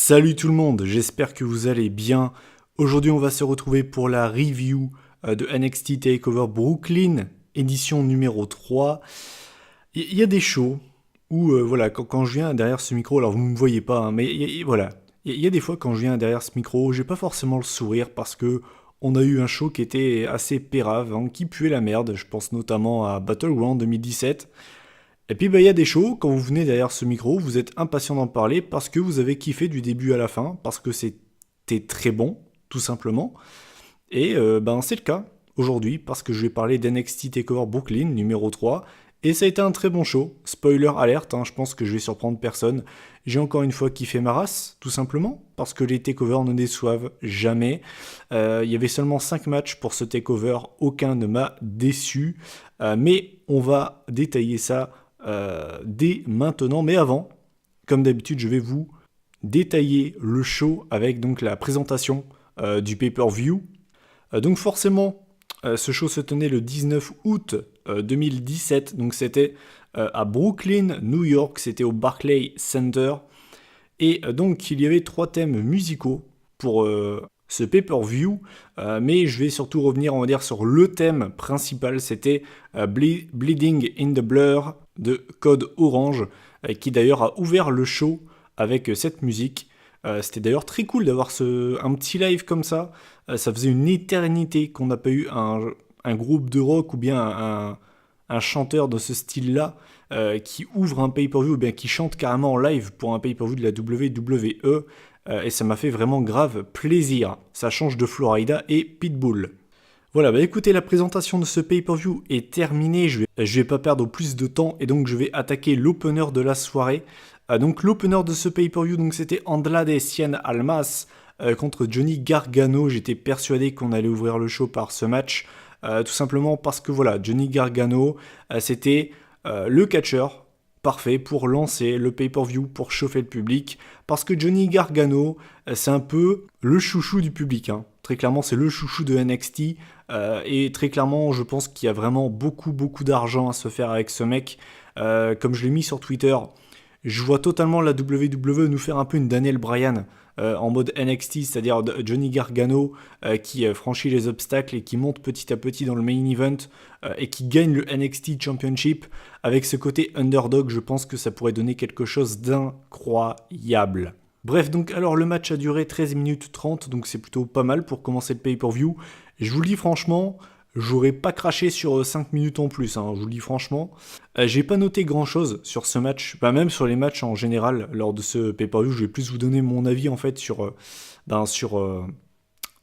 Salut tout le monde, j'espère que vous allez bien. Aujourd'hui on va se retrouver pour la review de NXT TakeOver Brooklyn, édition numéro 3. Il y a des shows où, voilà, quand je viens derrière ce micro, alors vous ne me voyez pas, hein, mais voilà, il y a des fois quand je viens derrière ce micro, j'ai pas forcément le sourire parce que on a eu un show qui était assez pérave, hein, qui puait la merde. Je pense notamment à Battleground 2017. Et puis il y a des shows, quand vous venez derrière ce micro, vous êtes impatient d'en parler parce que vous avez kiffé du début à la fin, parce que c'était très bon, tout simplement. Et c'est le cas aujourd'hui, parce que je vais parler d'NXT TakeOver Brooklyn, numéro 3, et ça a été un très bon show. Spoiler alerte, hein, je pense que je vais surprendre personne. J'ai encore une fois kiffé ma race, tout simplement, parce que les takeovers ne déçoivent jamais. Il y avait seulement 5 matchs pour ce takeover, aucun ne m'a déçu. Mais on va détailler ça dès maintenant. Mais avant, comme d'habitude, je vais vous détailler le show avec donc la présentation du pay-per-view. Donc forcément, ce show se tenait le 19 août 2017, donc c'était à Brooklyn, New York, c'était au Barclays Center. Et donc il y avait 3 thèmes musicaux pour ce pay-per-view, mais je vais surtout revenir, on va dire, sur le thème principal, c'était Bleeding in the Blur de Code Orange, qui d'ailleurs a ouvert le show avec cette musique. C'était d'ailleurs très cool d'avoir un petit live comme ça. Ça faisait une éternité qu'on n'a pas eu un groupe de rock ou bien un chanteur de ce style-là qui ouvre un pay-per-view ou bien qui chante carrément en live pour un pay-per-view de la WWE. Et ça m'a fait vraiment grave plaisir. Ça change de Florida et Pitbull. Voilà, écoutez, la présentation de ce pay-per-view est terminée, je vais pas perdre plus de temps et donc je vais attaquer l'opener de la soirée. Donc l'opener de ce pay-per-view, donc c'était Andrade Cien Almas contre Johnny Gargano. J'étais persuadé qu'on allait ouvrir le show par ce match, tout simplement parce que voilà, Johnny Gargano, c'était le catcheur parfait pour lancer le pay-per-view, pour chauffer le public, parce que Johnny Gargano, c'est un peu le chouchou du public, hein. Très clairement, c'est le chouchou de NXT, et très clairement, je pense qu'il y a vraiment beaucoup d'argent à se faire avec ce mec. Comme je l'ai mis sur Twitter, je vois totalement la WWE nous faire un peu une Daniel Bryan en mode NXT, c'est-à-dire Johnny Gargano qui franchit les obstacles et qui monte petit à petit dans le main event et qui gagne le NXT Championship. Avec ce côté underdog, je pense que ça pourrait donner quelque chose d'incroyable. Bref, donc alors le match a duré 13 minutes 30, donc c'est plutôt pas mal pour commencer le pay-per-view. Je vous le dis franchement, j'aurais pas craché sur 5 minutes en plus, hein, je vous le dis franchement. J'ai pas noté grand chose sur ce match, même sur les matchs en général lors de ce pay-per-view. Je vais plus vous donner mon avis en fait sur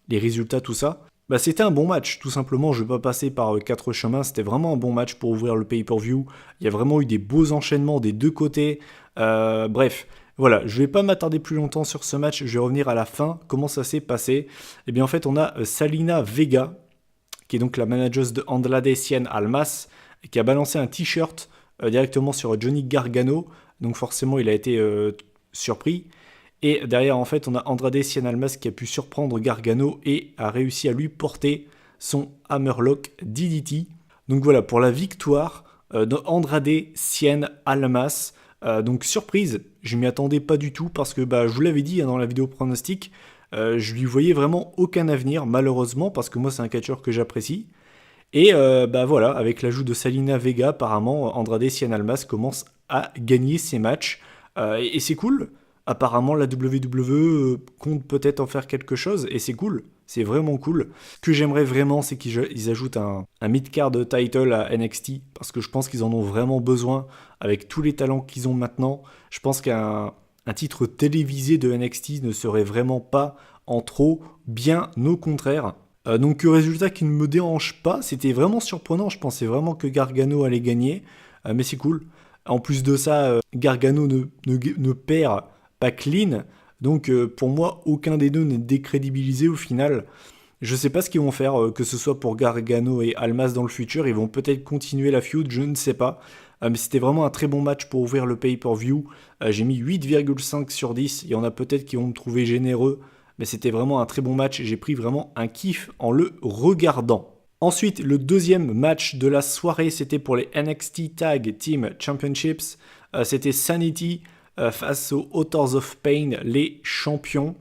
les résultats, tout ça. C'était un bon match, tout simplement. Je vais pas passer par 4 chemins. C'était vraiment un bon match pour ouvrir le pay-per-view. Il y a vraiment eu des beaux enchaînements des deux côtés. Bref. Voilà, je vais pas m'attarder plus longtemps sur ce match, je vais revenir à la fin, comment ça s'est passé. Et bien en fait on a Salina Vega, qui est donc la manageuse de Andrade Cien Almas, qui a balancé un t-shirt directement sur Johnny Gargano, donc forcément il a été surpris. Et derrière en fait on a Andrade Cien Almas qui a pu surprendre Gargano et a réussi à lui porter son Hammerlock DDT. Donc voilà, pour la victoire de Andrade Cien Almas. Donc surprise, je m'y attendais pas du tout parce que je vous l'avais dit, hein, dans la vidéo pronostic, je lui voyais vraiment aucun avenir malheureusement parce que moi c'est un catcheur que j'apprécie. Et voilà, avec l'ajout de Salina Vega, apparemment Andrade Cien Almas commence à gagner ses matchs et c'est cool. Apparemment la WWE compte peut-être en faire quelque chose et c'est cool. C'est vraiment cool. Ce que j'aimerais vraiment, c'est qu'ils ajoutent un mid-card title à NXT, parce que je pense qu'ils en ont vraiment besoin, avec tous les talents qu'ils ont maintenant. Je pense qu'un titre télévisé de NXT ne serait vraiment pas en trop, bien au contraire. Donc résultat qui ne me dérange pas, c'était vraiment surprenant, je pensais vraiment que Gargano allait gagner, mais c'est cool. En plus de ça, Gargano ne perd pas clean. Donc pour moi, aucun des deux n'est décrédibilisé au final. Je sais pas ce qu'ils vont faire, que ce soit pour Gargano et Almas dans le futur. Ils vont peut-être continuer la feud, je ne sais pas. Mais c'était vraiment un très bon match pour ouvrir le pay-per-view. J'ai mis 8,5 sur 10. Il y en a peut-être qui vont me trouver généreux. Mais c'était vraiment un très bon match. J'ai pris vraiment un kiff en le regardant. Ensuite, le deuxième match de la soirée, c'était pour les NXT Tag Team Championships. C'était Sanity face aux Authors of Pain, les champions.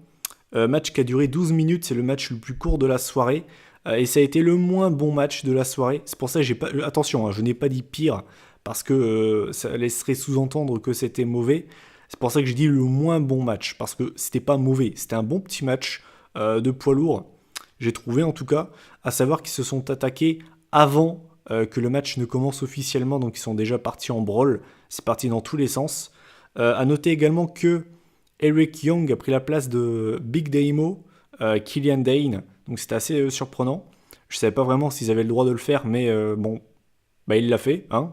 Match qui a duré 12 minutes, c'est le match le plus court de la soirée. Et ça a été le moins bon match de la soirée. C'est pour ça que j'ai pas... Attention, hein, je n'ai pas dit pire, parce que ça laisserait sous-entendre que c'était mauvais. C'est pour ça que j'ai dit le moins bon match, parce que c'était pas mauvais. C'était un bon petit match de poids lourd, j'ai trouvé en tout cas, à savoir qu'ils se sont attaqués avant que le match ne commence officiellement, donc ils sont déjà partis en brawl. C'est parti dans tous les sens. À noter également que Eric Young a pris la place de Big Damo, Killian Dane, donc c'était assez surprenant. Je savais pas vraiment s'ils avaient le droit de le faire, mais bon, bah il l'a fait, hein.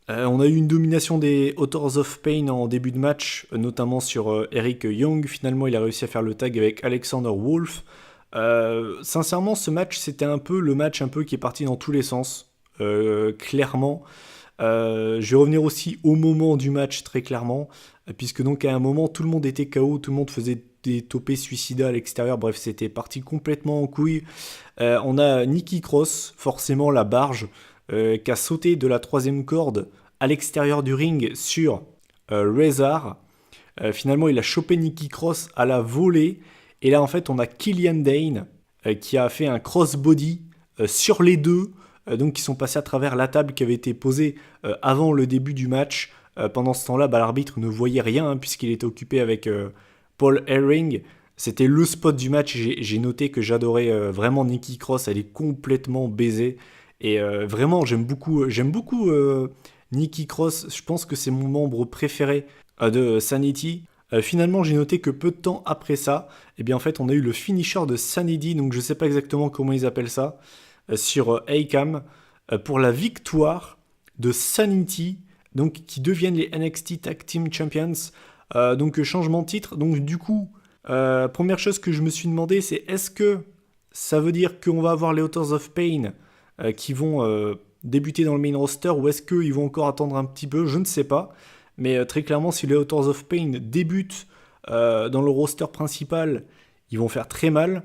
On a eu une domination des Authors of Pain en début de match, notamment sur Eric Young. Finalement, il a réussi à faire le tag avec Alexander Wolf. Sincèrement, ce match, c'était un peu le match un peu qui est parti dans tous les sens, clairement. Je vais revenir aussi au moment du match, très clairement, puisque donc à un moment, tout le monde était KO, tout le monde faisait des topés suicidas à l'extérieur. Bref, c'était parti complètement en couille. On a Nikki Cross, forcément la barge, qui a sauté de la troisième corde à l'extérieur du ring sur Rezar. Finalement, il a chopé Nikki Cross à la volée. Et là, en fait, on a Killian Dane qui a fait un crossbody sur les deux. Donc, qui sont passés à travers la table qui avait été posée avant le début du match. Pendant ce temps-là, l'arbitre ne voyait rien hein, puisqu'il était occupé avec Paul Herring. C'était le spot du match. J'ai noté que j'adorais vraiment Nikki Cross. Elle est complètement baisée. Et vraiment, j'aime beaucoup Nikki Cross. Je pense que c'est mon membre préféré de Sanity. Finalement, j'ai noté que peu de temps après ça, eh bien, en fait, on a eu le finisher de Sanity. Donc, je ne sais pas exactement comment ils appellent ça. Sur Akam. Pour la victoire de Sanity. Donc, qui deviennent les NXT Tag Team Champions. Donc, changement de titre. Donc, du coup, première chose que je me suis demandé, c'est est-ce que ça veut dire qu'on va avoir les Authors of Pain qui vont débuter dans le main roster ou est-ce qu'ils vont encore attendre un petit peu? Je ne sais pas. Mais très clairement, si les Authors of Pain débutent dans le roster principal, ils vont faire très mal.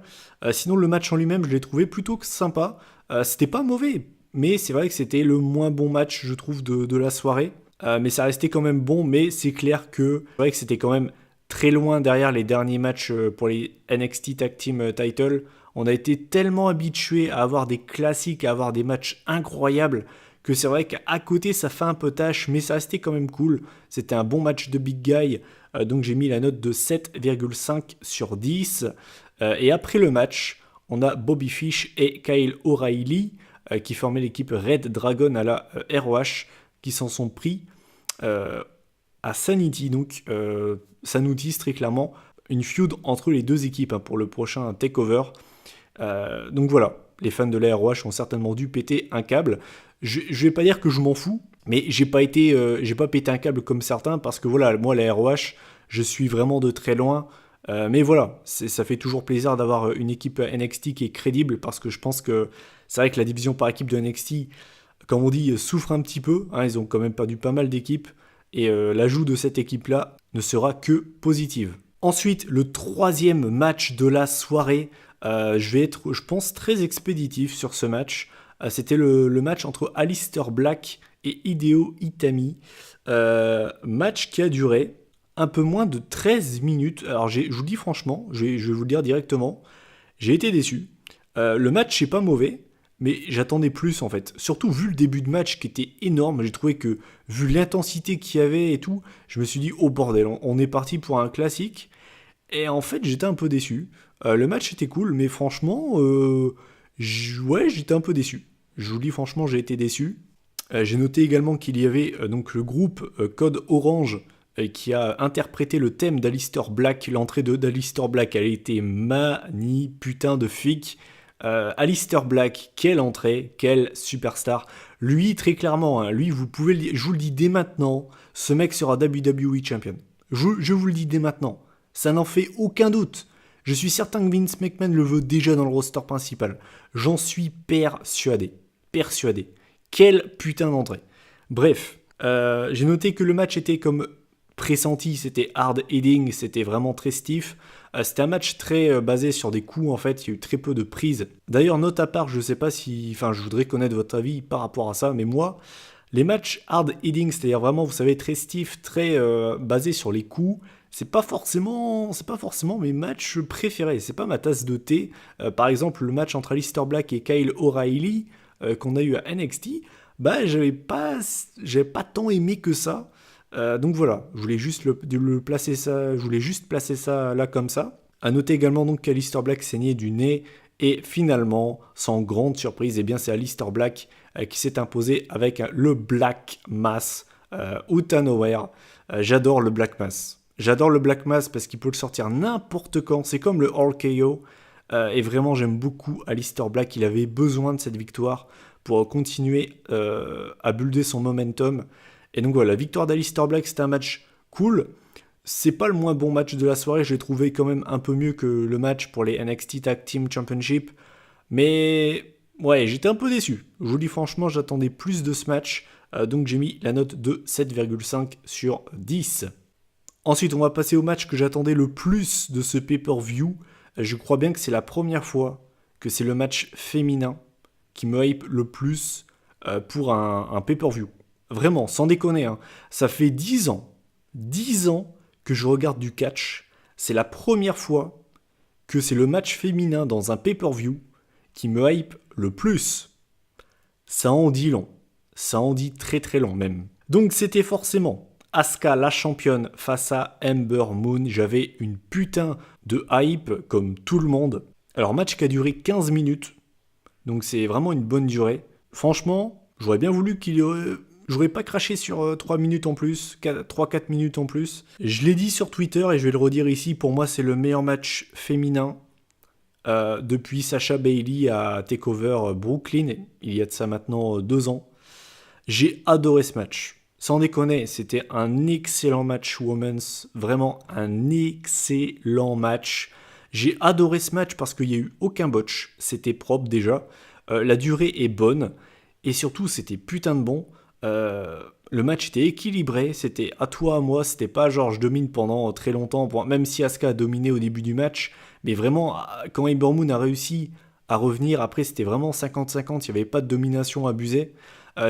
Sinon, le match en lui-même, je l'ai trouvé plutôt sympa. C'était pas mauvais, mais c'est vrai que c'était le moins bon match, je trouve, de la soirée. Mais ça restait quand même bon, mais c'est clair que c'est vrai que c'était quand même très loin derrière les derniers matchs pour les NXT Tag Team Title. On a été tellement habitués à avoir des classiques, à avoir des matchs incroyables, que c'est vrai qu'à côté ça fait un peu tâche, mais ça restait quand même cool. C'était un bon match de Big Guy, donc j'ai mis la note de 7,5 sur 10. Et après le match, on a Bobby Fish et Kyle O'Reilly, qui formaient l'équipe Red Dragon à la ROH, qui s'en sont pris à Sanity. Donc ça nous dit très clairement une feud entre les deux équipes hein, pour le prochain takeover. Donc voilà, les fans de la ROH ont certainement dû péter un câble. Je vais pas dire que je m'en fous, mais j'ai pas pété un câble comme certains parce que voilà, moi la ROH, je suis vraiment de très loin. Mais voilà, ça fait toujours plaisir d'avoir une équipe NXT qui est crédible parce que je pense que c'est vrai que la division par équipe de NXT, comme on dit, souffre un petit peu. Hein, ils ont quand même perdu pas mal d'équipes et l'ajout de cette équipe-là ne sera que positive. Ensuite, le troisième match de la soirée. Je vais être, je pense, très expéditif sur ce match. C'était le match entre Aleister Black et Hideo Itami. Match qui a duré un peu moins de 13 minutes. Alors, je vous dis franchement, je vais vous le dire directement, j'ai été déçu. Le match n'est pas mauvais, mais j'attendais plus en fait. Surtout vu le début de match qui était énorme, j'ai trouvé que, vu l'intensité qu'il y avait et tout, je me suis dit, oh bordel, on est parti pour un classique. Et en fait, j'étais un peu déçu. Le match était cool, mais franchement, ouais, j'étais un peu déçu. Je vous dis franchement, j'ai été déçu. J'ai noté également qu'il y avait donc le groupe Code Orange qui a interprété le thème d'Aleister Black. L'entrée d'Aleister Black, elle a été magnifique. Aleister Black, quelle entrée, quelle superstar. Lui, très clairement, hein, lui, je vous le dis dès maintenant, ce mec sera WWE Champion. Je vous le dis dès maintenant. Ça n'en fait aucun doute. Je suis certain que Vince McMahon le veut déjà dans le roster principal. J'en suis persuadé. Quelle putain d'entrée. Bref, j'ai noté que le match était comme pressenti, c'était hard hitting, c'était vraiment très stiff. C'était un match très basé sur des coups en fait, il y a eu très peu de prises. D'ailleurs, note à part, je sais pas si... Enfin, je voudrais connaître votre avis par rapport à ça, mais moi, Les matchs hard hitting, c'est-à-dire vraiment, vous savez, très stiff, très basé sur les coups, c'est pas forcément mes matchs préférés. C'est pas ma tasse de thé. Par exemple, le match entre Aleister Black et Kyle O'Reilly qu'on a eu à NXT, bah j'avais pas tant aimé que ça. Donc voilà, je voulais juste le placer ça, je voulais juste placer ça là comme ça. À noter également donc qu'Aleister Black saignait du nez et finalement, sans grande surprise, eh bien c'est Aleister Black qui s'est imposé avec le Black Mass out of nowhere. J'adore le Black Mass. J'adore le Black Mass parce qu'il peut le sortir n'importe quand. C'est comme le All KO. Et vraiment, j'aime beaucoup Aleister Black. Il avait besoin de cette victoire pour continuer à builder son momentum. Et donc voilà, la victoire d'Aleister Black, c'était un match cool. C'est pas le moins bon match de la soirée. Je l'ai trouvé quand même un peu mieux que le match pour les NXT Tag Team Championship. Mais ouais, j'étais un peu déçu. Je vous dis franchement, j'attendais plus de ce match. Donc j'ai mis la note de 7,5 sur 10. Ensuite, on va passer au match que j'attendais le plus de ce pay-per-view. Je crois bien que c'est la première fois que c'est le match féminin qui me hype le plus pour un pay-per-view. Vraiment, sans déconner, hein. Ça fait 10 ans que je regarde du catch. C'est la première fois que c'est le match féminin dans un pay-per-view qui me hype le plus. Ça en dit long. Ça en dit très très long même. Donc c'était forcément Asuka la championne face à Ember Moon. J'avais une putain de hype comme tout le monde. Alors match qui a duré 15 minutes. Donc c'est vraiment une bonne durée. Franchement, j'aurais bien voulu qu'il y aurait... J'aurais pas craché sur 3 minutes en plus, 3-4 minutes en plus. Je l'ai dit sur Twitter et je vais le redire ici, pour moi c'est le meilleur match féminin depuis Sasha Bailey à TakeOver Brooklyn, il y a de ça maintenant 2 ans. J'ai adoré ce match. Sans déconner, c'était un excellent match Women's, vraiment un excellent match. J'ai adoré ce match parce qu'il n'y a eu aucun botch, c'était propre déjà. La durée est bonne et surtout c'était putain de bon. Le match était équilibré, c'était à toi à moi, c'était pas genre je domine pendant très longtemps, même si Asuka a dominé au début du match, mais vraiment quand Ember Moon a réussi à revenir, après c'était vraiment 50-50, il n'y avait pas de domination abusée.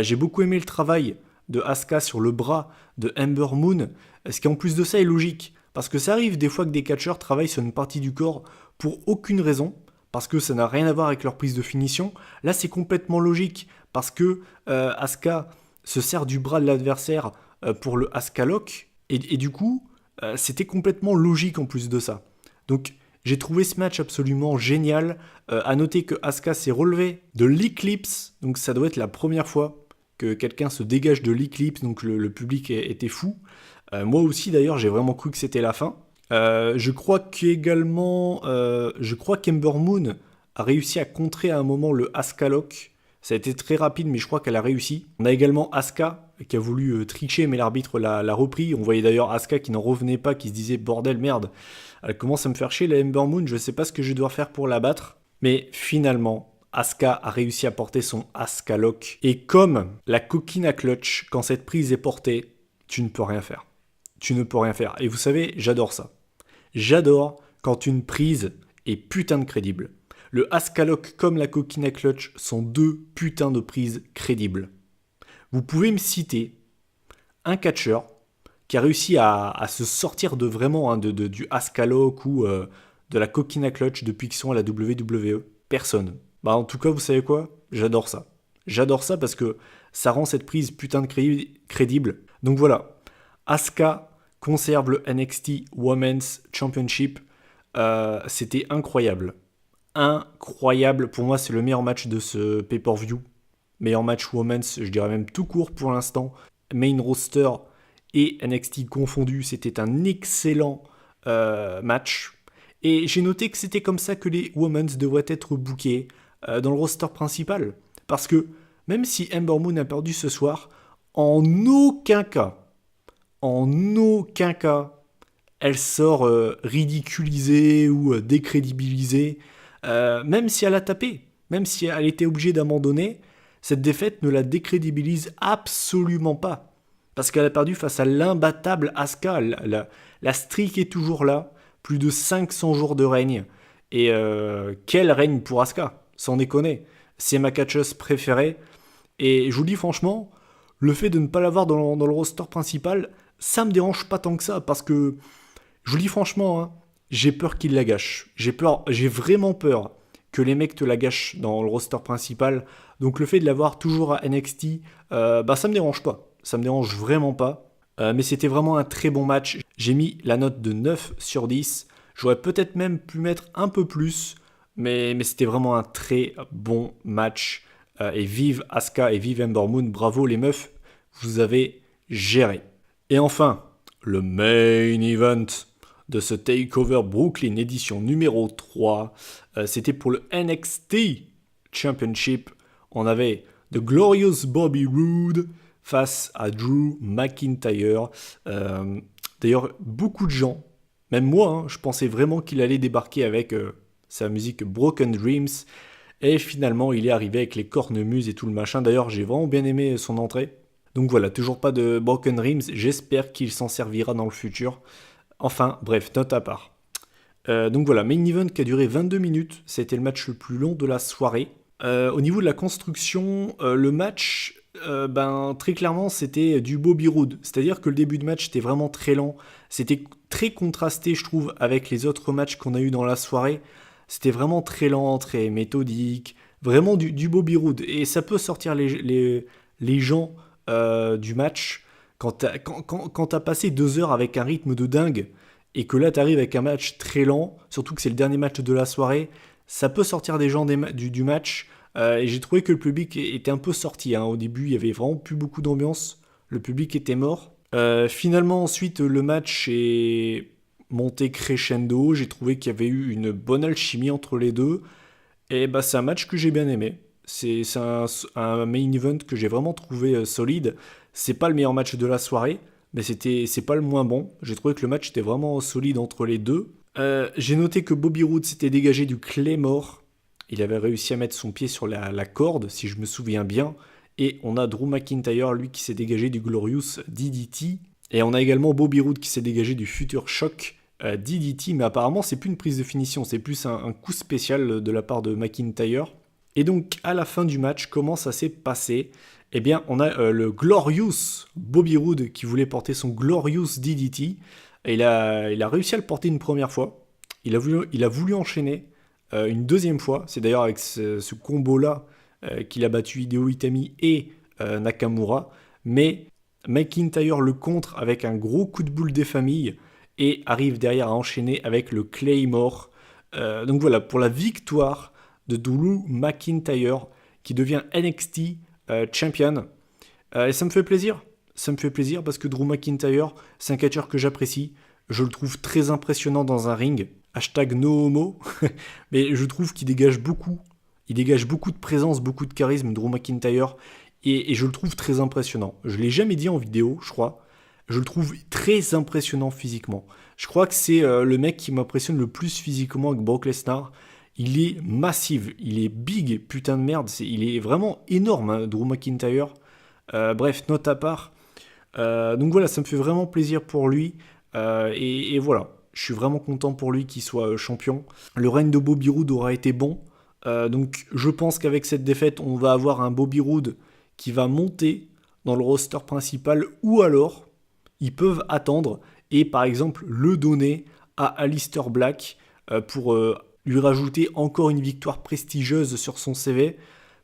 J'ai beaucoup aimé le travail de Asuka sur le bras de Ember Moon, ce qui en plus de ça est logique, parce que ça arrive des fois que des catcheurs travaillent sur une partie du corps pour aucune raison, parce que ça n'a rien à voir avec leur prise de finition. Là c'est complètement logique, parce que Asuka se sert du bras de l'adversaire pour le Asuka Lock, et du coup, c'était complètement logique en plus de ça. Donc, j'ai trouvé ce match absolument génial. À noter que Asuka s'est relevé de l'Eclipse, donc ça doit être la première fois que quelqu'un se dégage de l'Eclipse, donc le public était fou. Moi aussi d'ailleurs, j'ai vraiment cru que c'était la fin. Je crois qu'Ember Moon a réussi à contrer à un moment le Asuka Lock. Ça a été très rapide, mais je crois qu'elle a réussi. On a également Asuka qui a voulu tricher, mais l'arbitre l'a repris. On voyait d'ailleurs Asuka qui n'en revenait pas, qui se disait bordel, merde, elle commence à me faire chier la Ember Moon, je sais pas ce que je dois faire pour la battre. Mais finalement, Asuka a réussi à porter son Asuka Lock. Et comme la coquina clutch, quand cette prise est portée, tu ne peux rien faire. Tu ne peux rien faire. Et vous savez, j'adore ça. J'adore quand une prise est putain de crédible. Le Asuka Lock comme la coquina clutch sont deux putains de prises crédibles. Vous pouvez me citer un catcheur qui a réussi à se sortir de vraiment du Asuka Lock ou de la coquina clutch depuis qu'ils sont à la WWE. Personne. Bah en tout cas, vous savez quoi ? J'adore ça. J'adore ça parce que ça rend cette prise putain de crédible. Donc voilà, Asuka conserve le NXT Women's Championship. C'était incroyable. Incroyable. Pour moi, c'est le meilleur match de ce pay-per-view. Meilleur match Women's, je dirais même tout court pour l'instant. Main roster et NXT confondus, c'était un excellent match. Et j'ai noté que c'était comme ça que les Women's devraient être bookées dans le roster principal. Parce que même si Ember Moon a perdu ce soir, en aucun cas, elle sort ridiculisée ou décrédibilisée. Même si elle a tapé, même si elle était obligée d'abandonner, cette défaite ne la décrédibilise absolument pas. Parce qu'elle a perdu face à l'imbattable Asuka. La streak est toujours là. Plus de 500 jours de règne. Et quel règne pour Asuka, sans déconner. C'est ma catcheuse préférée. Et je vous dis franchement, le fait de ne pas l'avoir dans le roster principal, ça me dérange pas tant que ça, parce que, je vous le dis franchement, hein, j'ai peur qu'il la gâche. J'ai vraiment peur que les mecs te la gâchent dans le roster principal. Donc le fait de l'avoir toujours à NXT, bah ça me dérange pas. Ça me dérange vraiment pas. Mais c'était vraiment un très bon match. J'ai mis la note de 9 sur 10. J'aurais peut-être même pu mettre un peu plus, mais c'était vraiment un très bon match. Et vive Asuka et vive Ember Moon. Bravo les meufs, vous avez géré. Et enfin, le main event de ce Takeover Brooklyn édition numéro 3. C'était pour le NXT Championship. On avait The Glorious Bobby Roode face à Drew McIntyre. D'ailleurs, beaucoup de gens, même moi, hein, je pensais vraiment qu'il allait débarquer avec sa musique Broken Dreams. Et finalement, il est arrivé avec les cornemuses et tout le machin. D'ailleurs, j'ai vraiment bien aimé son entrée. Donc voilà, toujours pas de Broken Dreams. J'espère qu'il s'en servira dans le futur. Enfin, bref, note à part. Donc voilà, main event qui a duré 22 minutes. C'était le match le plus long de la soirée. Au niveau de la construction, le match, très clairement, c'était du Bobby Roode. C'est-à-dire que le début de match était vraiment très lent. C'était très contrasté, je trouve, avec les autres matchs qu'on a eu dans la soirée. C'était vraiment très lent, très méthodique. Vraiment du Bobby Roode. Et ça peut sortir les gens du match. Quand t'as passé 2 heures avec un rythme de dingue et que là t'arrives avec un match très lent, surtout que c'est le dernier match de la soirée, ça peut sortir des gens du match. Et j'ai trouvé que le public était un peu sorti. Hein. Au début, il y avait vraiment plus beaucoup d'ambiance. Le public était mort. Finalement, ensuite, le match est monté crescendo. J'ai trouvé qu'il y avait eu une bonne alchimie entre les deux. Et bah, c'est un match que j'ai bien aimé. C'est un main event que j'ai vraiment trouvé solide. C'est pas le meilleur match de la soirée, mais c'est pas le moins bon. J'ai trouvé que le match était vraiment solide entre les deux. J'ai noté que Bobby Roode s'était dégagé du Claymore. Il avait réussi à mettre son pied sur la corde, si je me souviens bien. Et on a Drew McIntyre, lui, qui s'est dégagé du Glorious DDT. Et on a également Bobby Roode qui s'est dégagé du Future Shock DDT. Mais apparemment, c'est plus une prise de finition, c'est plus un coup spécial de la part de McIntyre. Et donc, à la fin du match, comment ça s'est passé ? Eh bien, on a le Glorious Bobby Roode qui voulait porter son Glorious DDT. Et il a réussi à le porter une première fois. Il a voulu enchaîner une deuxième fois. C'est d'ailleurs avec ce combo-là qu'il a battu Hideo Itami et Nakamura. Mais McIntyre le contre avec un gros coup de boule des familles et arrive derrière à enchaîner avec le Claymore. Donc voilà, pour la victoire de Drew McIntyre qui devient NXT champion. Et ça me fait plaisir. Ça me fait plaisir parce que Drew McIntyre, c'est un catcheur que j'apprécie. Je le trouve très impressionnant dans un ring. Hashtag no homo. Mais je trouve qu'il dégage beaucoup. Il dégage beaucoup de présence, beaucoup de charisme, Drew McIntyre. Et je le trouve très impressionnant. Je ne l'ai jamais dit en vidéo, je crois. Je le trouve très impressionnant physiquement. Je crois que c'est le mec qui m'impressionne le plus physiquement avec Brock Lesnar. Il est massif, il est big, putain de merde. Il est vraiment énorme, hein, Drew McIntyre. Bref, note à part. Donc voilà, ça me fait vraiment plaisir pour lui. Et voilà, je suis vraiment content pour lui qu'il soit champion. Le règne de Bobby Roode aura été bon. Donc je pense qu'avec cette défaite, on va avoir un Bobby Roode qui va monter dans le roster principal. Ou alors, ils peuvent attendre et par exemple le donner à Aleister Black pour lui rajouter encore une victoire prestigieuse sur son CV,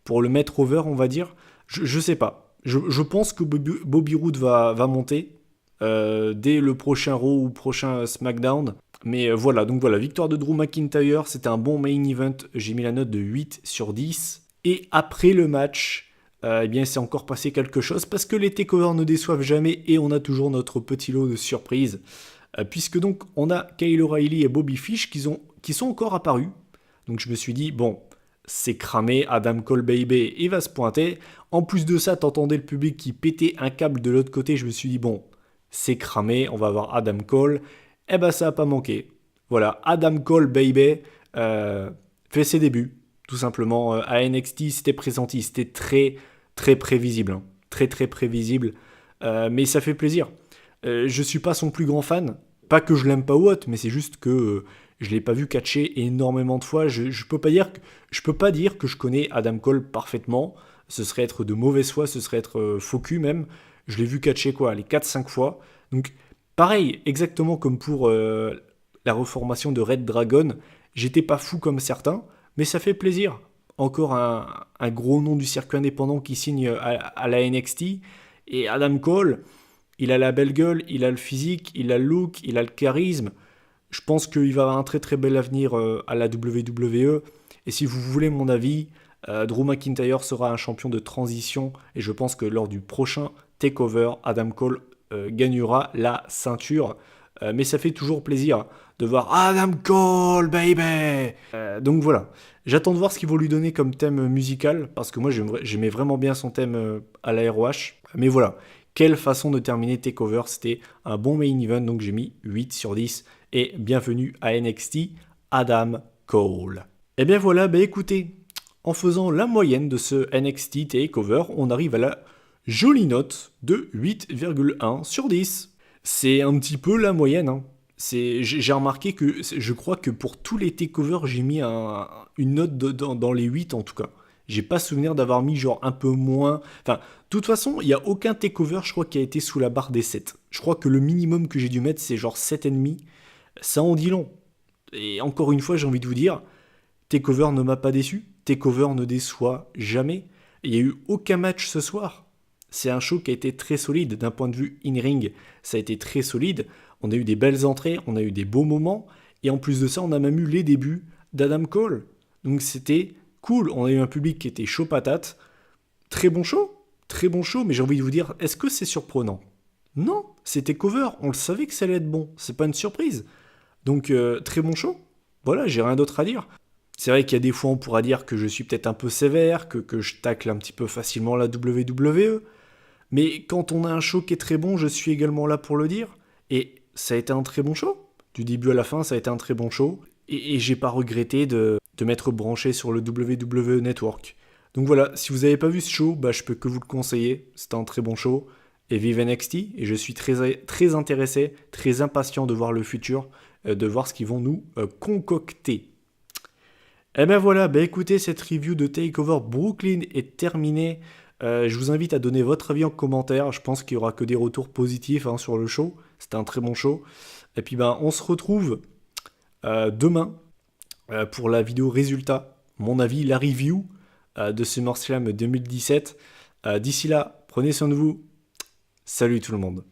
pour le mettre over, on va dire. Je sais pas. Je pense que Bobby Roode va monter dès le prochain Raw ou prochain SmackDown. Mais voilà, donc voilà, victoire de Drew McIntyre, c'était un bon main event, j'ai mis la note de 8 sur 10. Et après le match, eh bien c'est encore passé quelque chose, parce que les takeovers ne déçoivent jamais, et on a toujours notre petit lot de surprises. Puisque donc on a Kyle O'Reilly et Bobby Fish qui sont encore apparus. Donc je me suis dit, bon, c'est cramé, Adam Cole baby, il va se pointer. En plus de ça, t'entendais le public qui pétait un câble de l'autre côté, je me suis dit, bon, c'est cramé, on va avoir Adam Cole. Eh ben ça n'a pas manqué. Voilà, Adam Cole baby fait ses débuts, tout simplement. À NXT, c'était pressenti, c'était très très prévisible. Hein. Très très prévisible. Mais ça fait plaisir. Je suis pas son plus grand fan. Pas que je l'aime pas ou autre, mais c'est juste que je l'ai pas vu catcher énormément de fois. Je peux pas dire que je connais Adam Cole parfaitement. ce serait être de mauvaise foi, ce serait être faux cul même. Je l'ai vu catcher quoi, les 4-5 fois. Donc pareil, exactement comme pour la reformation de Red Dragon, j'étais pas fou comme certains, mais ça fait plaisir. Encore un gros nom du circuit indépendant qui signe à la NXT. Et Adam Cole, il a la belle gueule, il a le physique, il a le look, il a le charisme. Je pense qu'il va avoir un très très bel avenir à la WWE. Et si vous voulez mon avis, Drew McIntyre sera un champion de transition. Et je pense que lors du prochain TakeOver, Adam Cole gagnera la ceinture. Mais ça fait toujours plaisir de voir Adam Cole, baby. Donc voilà, j'attends de voir ce qu'ils vont lui donner comme thème musical, parce que moi j'aimais vraiment bien son thème à la ROH. Mais voilà, quelle façon de terminer TakeOver, c'était un bon main event, donc j'ai mis 8 sur 10. Et bienvenue à NXT, Adam Cole. Et bien voilà, bah écoutez, en faisant la moyenne de ce NXT TakeOver, on arrive à la jolie note de 8,1 sur 10. C'est un petit peu la moyenne, hein. J'ai remarqué que je crois que pour tous les takeovers, j'ai mis une note dans les 8 en tout cas. J'ai pas souvenir d'avoir mis genre un peu moins. Enfin, de toute façon, il n'y a aucun takeover, je crois, qui a été sous la barre des 7. Je crois que le minimum que j'ai dû mettre, c'est genre 7,5. Ça en dit long. Et encore une fois, j'ai envie de vous dire, takeover ne m'a pas déçu. Takeover ne déçoit jamais. Il n'y a eu aucun match ce soir. C'est un show qui a été très solide d'un point de vue in-ring. Ça a été très solide. On a eu des belles entrées, on a eu des beaux moments. Et en plus de ça, on a même eu les débuts d'Adam Cole. Donc c'était cool. On a eu un public qui était chaud patate. Très bon show, mais j'ai envie de vous dire, est-ce que c'est surprenant? Non, c'était cover. On le savait que ça allait être bon. C'est pas une surprise. Donc très bon show. Voilà, j'ai rien d'autre à dire. C'est vrai qu'il y a des fois on pourra dire que je suis peut-être un peu sévère, que je tacle un petit peu facilement la WWE. Mais quand on a un show qui est très bon, je suis également là pour le dire. Et ça a été un très bon show. Du début à la fin, ça a été un très bon show. Et j'ai pas regretté de m'être branché sur le WWE Network. Donc voilà, si vous n'avez pas vu ce show, bah, je peux que vous le conseiller. C'était un très bon show. Et vive NXT. Et je suis très, très intéressé, très impatient de voir le futur, de voir ce qu'ils vont nous concocter. Et ben voilà, bah écoutez, cette review de TakeOver Brooklyn est terminée. Je vous invite à donner votre avis en commentaire. Je pense qu'il n'y aura que des retours positifs hein, sur le show. C'était un très bon show. Et puis ben, on se retrouve demain pour la vidéo résultat. Mon avis, la review de SummerSlam 2017. D'ici là, prenez soin de vous. Salut tout le monde.